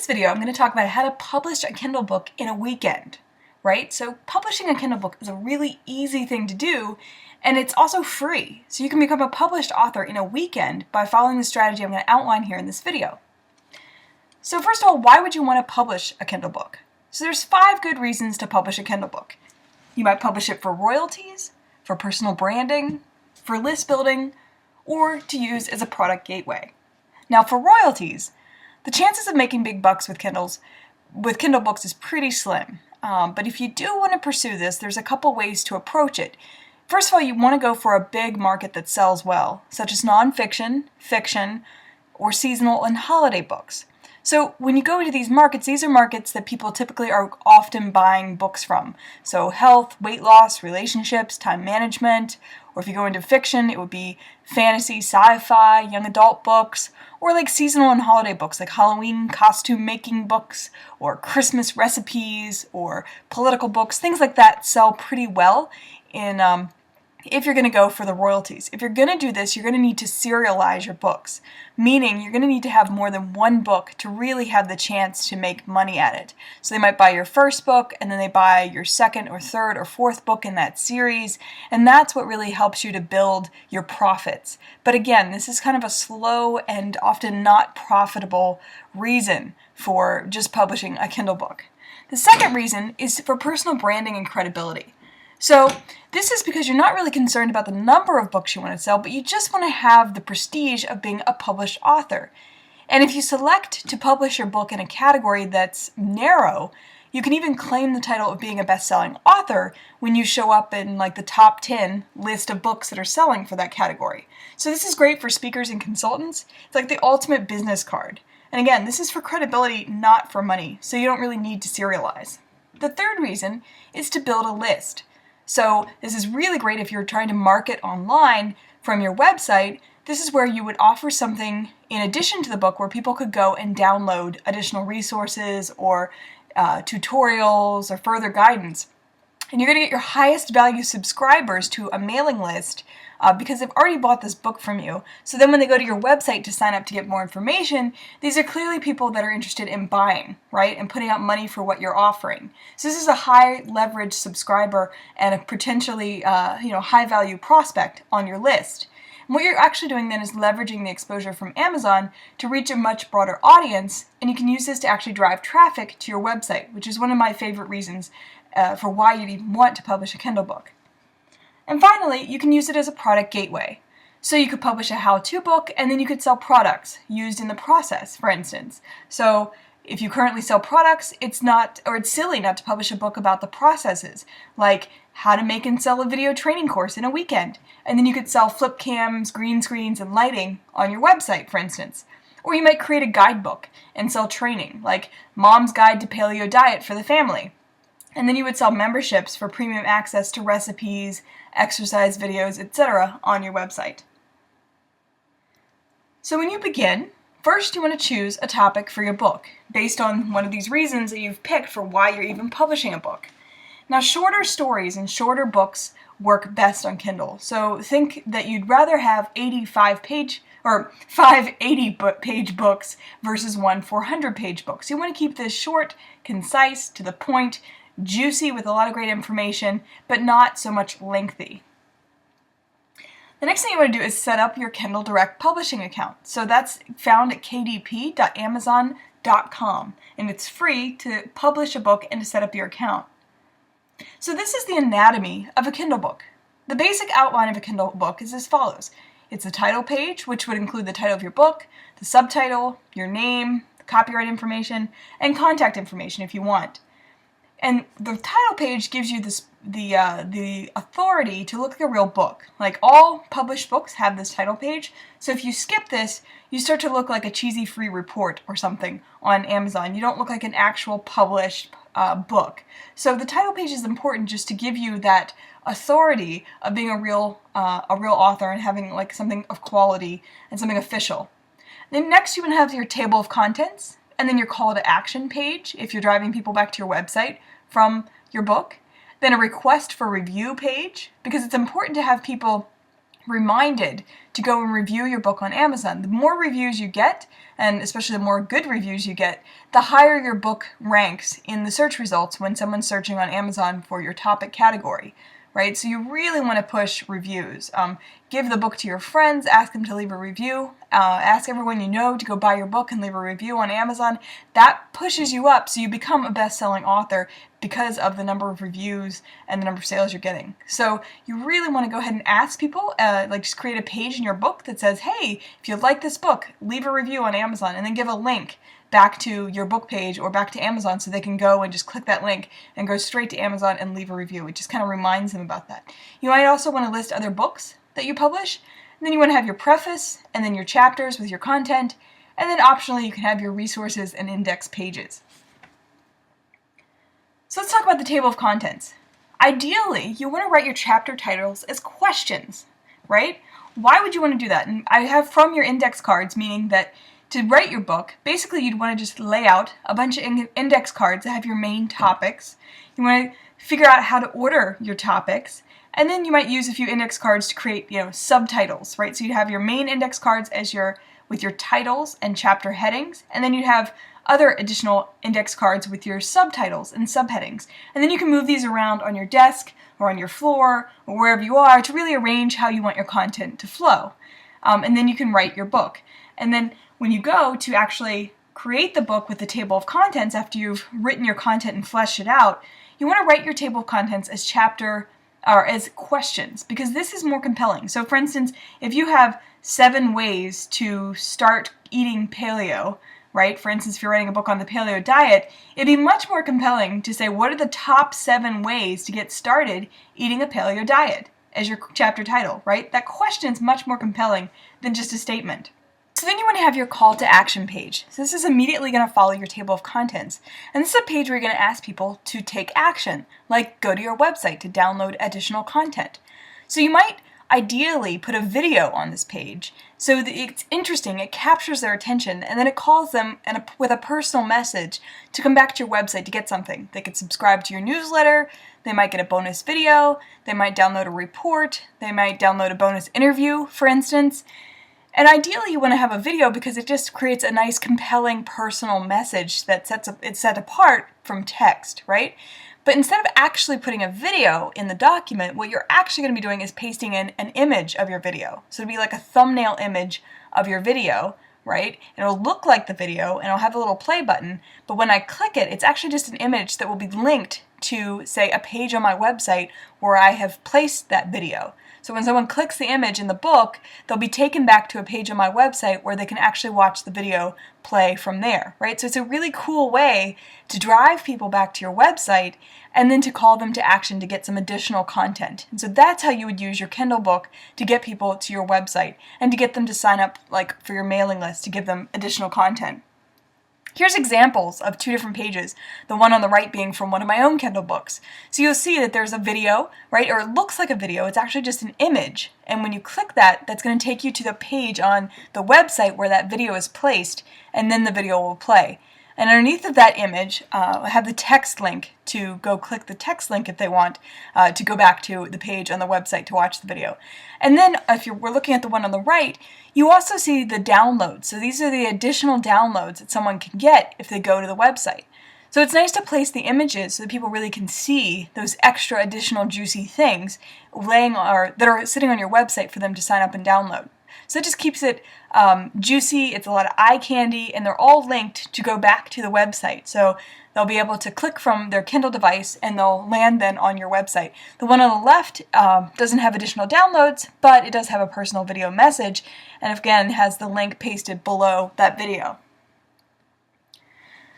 this video, I'm going to talk about how to publish a Kindle book in a weekend, right? So publishing a Kindle book is a really easy thing to do, and it's also free. So you can become a published author in a weekend by following the strategy I'm going to outline here in this video. So first of all, why would you want to publish a Kindle book? So there's 5 good reasons to publish a Kindle book. You might publish it for royalties, for personal branding, for list building, or to use as a product gateway. Now for royalties, the chances of making big bucks with Kindle books is pretty slim. But if you do want to pursue this, there's a couple ways to approach it. First of all, you want to go for a big market that sells well, such as nonfiction, fiction, or seasonal and holiday books. So when you go into these markets, these are markets that people typically are often buying books from. So health, weight loss, relationships, time management, or if you go into fiction, it would be fantasy, sci-fi, young adult books, or like seasonal and holiday books like Halloween costume making books, or Christmas recipes, or political books. Things like that sell pretty well in if you're going to go for the royalties. If you're going to do this, you're going to need to serialize your books, meaning you're going to need to have more than one book to really have the chance to make money at it. So they might buy your first book, and then they buy your second or third or fourth book in that series, and that's what really helps you to build your profits. But again, this is kind of a slow and often not profitable reason for just publishing a Kindle book. The second reason is for personal branding and credibility. So this is because you're not really concerned about the number of books you want to sell, but you just want to have the prestige of being a published author. And if you select to publish your book in a category that's narrow, you can even claim the title of being a best-selling author when you show up in like the top 10 list of books that are selling for that category. So this is great for speakers and consultants. It's like the ultimate business card. And again, this is for credibility, not for money, so you don't really need to serialize. The third reason is to build a list. So this is really great if you're trying to market online from your website. This is where you would offer something in addition to the book where people could go and download additional resources or tutorials or further guidance. And you're going to get your highest value subscribers to a mailing list because they've already bought this book from you. So then when they go to your website to sign up to get more information, these are clearly people that are interested in buying, right, and putting out money for what you're offering. So this is a high leverage subscriber and a potentially high value prospect on your list. And what you're actually doing then is leveraging the exposure from Amazon to reach a much broader audience, and you can use this to actually drive traffic to your website, which is one of my favorite reasons for why you'd even want to publish a Kindle book. And finally, you can use it as a product gateway. So you could publish a how-to book, and then you could sell products used in the process, for instance. So if you currently sell products, it's silly not to publish a book about the processes, like how to make and sell a video training course in a weekend. And then you could sell flip cams, green screens, and lighting on your website, for instance. Or you might create a guidebook and sell training, like Mom's Guide to Paleo Diet for the Family. And then you would sell memberships for premium access to recipes, exercise videos, etc. on your website. So when you begin, first you want to choose a topic for your book based on one of these reasons that you've picked for why you're even publishing a book. Now, shorter stories and shorter books work best on Kindle. So think that you'd rather have 5 80-page books versus 1 400-page book. So you want to keep this short, concise, to the point, juicy with a lot of great information, but not so much lengthy. The next thing you want to do is set up your Kindle Direct Publishing account. So that's found at kdp.amazon.com, and it's free to publish a book and to set up your account. So this is the anatomy of a Kindle book. The basic outline of a Kindle book is as follows. It's the title page, which would include the title of your book, the subtitle, your name, the copyright information, and contact information if you want. And the title page gives you the authority to look like a real book. Like all published books have this title page, so if you skip this, you start to look like a cheesy free report or something on Amazon. You don't look like an actual published book. So the title page is important just to give you that authority of being a real author and having like something of quality and something official. Then next you want to have your table of contents, and then your call to action page if you're driving people back to your website from your book. Then a request for review page, because it's important to have people reminded to go and review your book on Amazon. The more reviews you get, and especially the more good reviews you get, the higher your book ranks in the search results when someone's searching on Amazon for your topic category, right? So you really want to push reviews. Give the book to your friends, ask them to leave a review, ask everyone you know to go buy your book and leave a review on Amazon. That pushes you up so you become a best-selling author because of the number of reviews and the number of sales you're getting. So you really want to go ahead and ask people, like just create a page in your book that says, hey, if you like this book, leave a review on Amazon, and then give a link back to your book page or back to Amazon so they can go and just click that link and go straight to Amazon and leave a review. It just kind of reminds them about that. You might also want to list other books that you publish, and then you want to have your preface and then your chapters with your content, and then optionally you can have your resources and index pages. So let's talk about the table of contents. Ideally, you want to write your chapter titles as questions, right? Why would you want to do that? And I have from your index cards, meaning that to write your book, basically you'd want to just lay out a bunch of index cards that have your main topics. You want to figure out how to order your topics, and then you might use a few index cards to create, subtitles, right? So you'd have your main index cards as with your titles and chapter headings, and then you'd have other additional index cards with your subtitles and subheadings. And then you can move these around on your desk or on your floor or wherever you are to really arrange how you want your content to flow. And then you can write your book. And then when you go to actually create the book with the table of contents after you've written your content and fleshed it out, you want to write your table of contents as as questions, because this is more compelling. So for instance, if you have 7 ways to start eating paleo, right? For instance, if you're writing a book on the paleo diet, it'd be much more compelling to say, what are the top 7 ways to get started eating a paleo diet as your chapter title, right? That question is much more compelling than just a statement. So then you want to have your call to action page. So this is immediately going to follow your table of contents. And this is a page where you're going to ask people to take action, like go to your website to download additional content. So you might ideally put a video on this page so that it's interesting, it captures their attention, and then it calls them with a personal message to come back to your website to get something. They could subscribe to your newsletter, they might get a bonus video, they might download a report, they might download a bonus interview, for instance. And ideally you want to have a video because it just creates a nice, compelling, personal message that it's set apart from text, right? But instead of actually putting a video in the document, what you're actually going to be doing is pasting in an image of your video. So it'd be like a thumbnail image of your video, right? And it'll look like the video, and it'll have a little play button, but when I click it, it's actually just an image that will be linked to, say, a page on my website where I have placed that video. So when someone clicks the image in the book, they'll be taken back to a page on my website where they can actually watch the video play from there, right? So it's a really cool way to drive people back to your website and then to call them to action to get some additional content. And so that's how you would use your Kindle book to get people to your website and to get them to sign up for your mailing list to give them additional content. Here's examples of 2 different pages, the one on the right being from one of my own Kindle books. So you'll see that there's a video, right, or it looks like a video, it's actually just an image, and when you click that, that's going to take you to the page on the website where that video is placed, and then the video will play. And underneath of that image, I have the text link to go click the text link if they want to go back to the page on the website to watch the video. And then if we're looking at the one on the right, you also see the downloads. So these are the additional downloads that someone can get if they go to the website. So it's nice to place the images so that people really can see those extra additional juicy things that are sitting on your website for them to sign up and download. So it just keeps it juicy, it's a lot of eye candy, and they're all linked to go back to the website. So they'll be able to click from their Kindle device and they'll land then on your website. The one on the left doesn't have additional downloads, but it does have a personal video message, and again has the link pasted below that video.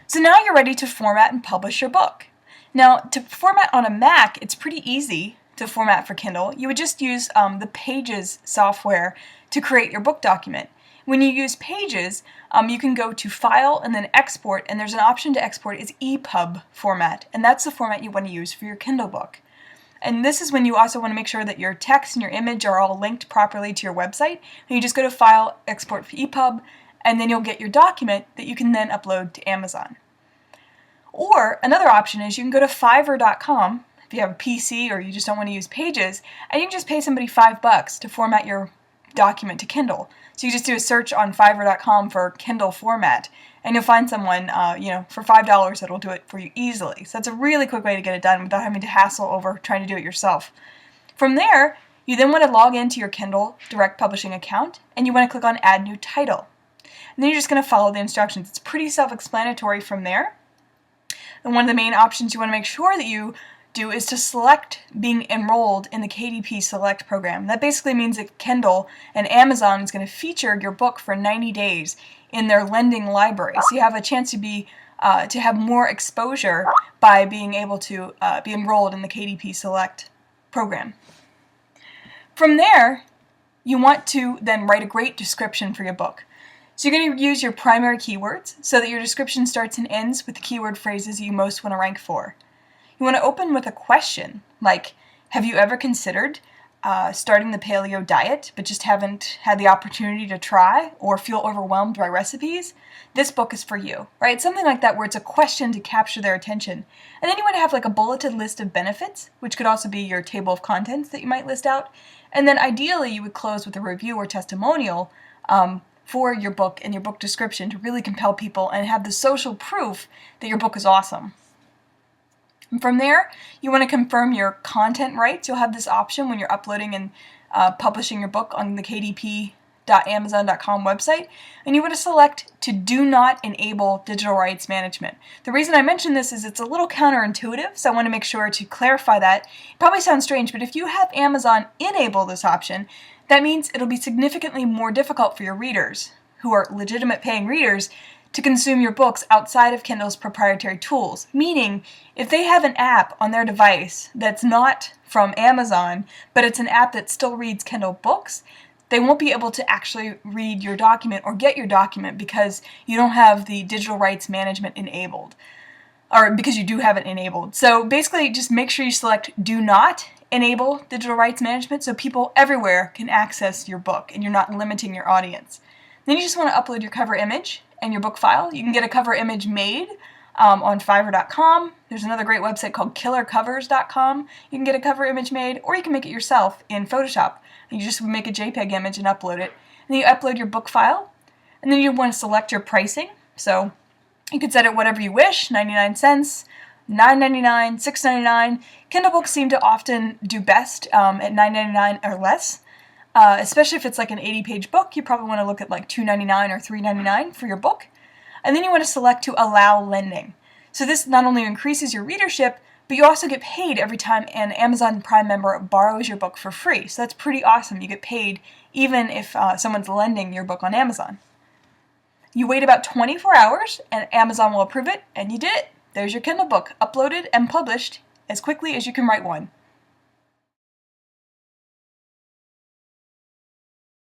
So now you're ready to format and publish your book. Now, to format on a Mac, it's pretty easy to format for Kindle. You would just use the Pages software to create your book document. When you use Pages, you can go to File and then Export, and there's an option to export as EPUB format, and that's the format you want to use for your Kindle book. And this is when you also want to make sure that your text and your image are all linked properly to your website. And you just go to File, Export for EPUB, and then you'll get your document that you can then upload to Amazon. Or another option is you can go to Fiverr.com if you have a PC or you just don't want to use Pages, and you can just pay somebody $5 to format your document to Kindle. So you just do a search on Fiverr.com for Kindle format, and you'll find someone, for $5 that'll do it for you easily. So that's a really quick way to get it done without having to hassle over trying to do it yourself. From there, you then want to log into your Kindle Direct Publishing account, and you want to click on Add New Title. And then you're just going to follow the instructions. It's pretty self-explanatory from there. And one of the main options you want to make sure that you do is to select being enrolled in the KDP Select program. That basically means that Kindle and Amazon is going to feature your book for 90 days in their lending library. So you have a chance to have more exposure by being able to be enrolled in the KDP Select program. From there, you want to then write a great description for your book. So you're going to use your primary keywords so that your description starts and ends with the keyword phrases you most want to rank for. You want to open with a question, like, have you ever considered starting the paleo diet but just haven't had the opportunity to try or feel overwhelmed by recipes? This book is for you, right? Something like that where it's a question to capture their attention. And then you want to have like a bulleted list of benefits, which could also be your table of contents that you might list out. And then ideally you would close with a review or testimonial for your book and your book description to really compel people and have the social proof that your book is awesome. And from there, you want to confirm your content rights. You'll have this option when you're uploading and publishing your book on the kdp.amazon.com website, and you want to select to do not enable digital rights management. The reason I mention this is it's a little counterintuitive, so I want to make sure to clarify that. It probably sounds strange, but if you have Amazon enable this option, that means it'll be significantly more difficult for your readers, who are legitimate paying readers, to consume your books outside of Kindle's proprietary tools. Meaning, if they have an app on their device that's not from Amazon, but it's an app that still reads Kindle books, they won't be able to actually read your document or get your document because you don't have the digital rights management enabled, or because you do have it enabled. So basically, just make sure you select do not enable digital rights management so people everywhere can access your book and you're not limiting your audience. Then you just want to upload your cover image and your book file. You can get a cover image made on Fiverr.com. There's another great website called killercovers.com. You can get a cover image made, or you can make it yourself in Photoshop. You just make a JPEG image and upload it. And then you upload your book file, and then you want to select your pricing. So you can set it whatever you wish, 99 cents, $9.99, $6.99. Kindle books seem to often do best at $9.99 or less. Especially if it's like an 80-page book, you probably want to look at like $2.99 or $3.99 for your book. And then you want to select to allow lending. So this not only increases your readership, but you also get paid every time an Amazon Prime member borrows your book for free. So that's pretty awesome. You get paid even if someone's lending your book on Amazon. You wait about 24 hours and Amazon will approve it, and you did it. There's your Kindle book, uploaded and published as quickly as you can write one.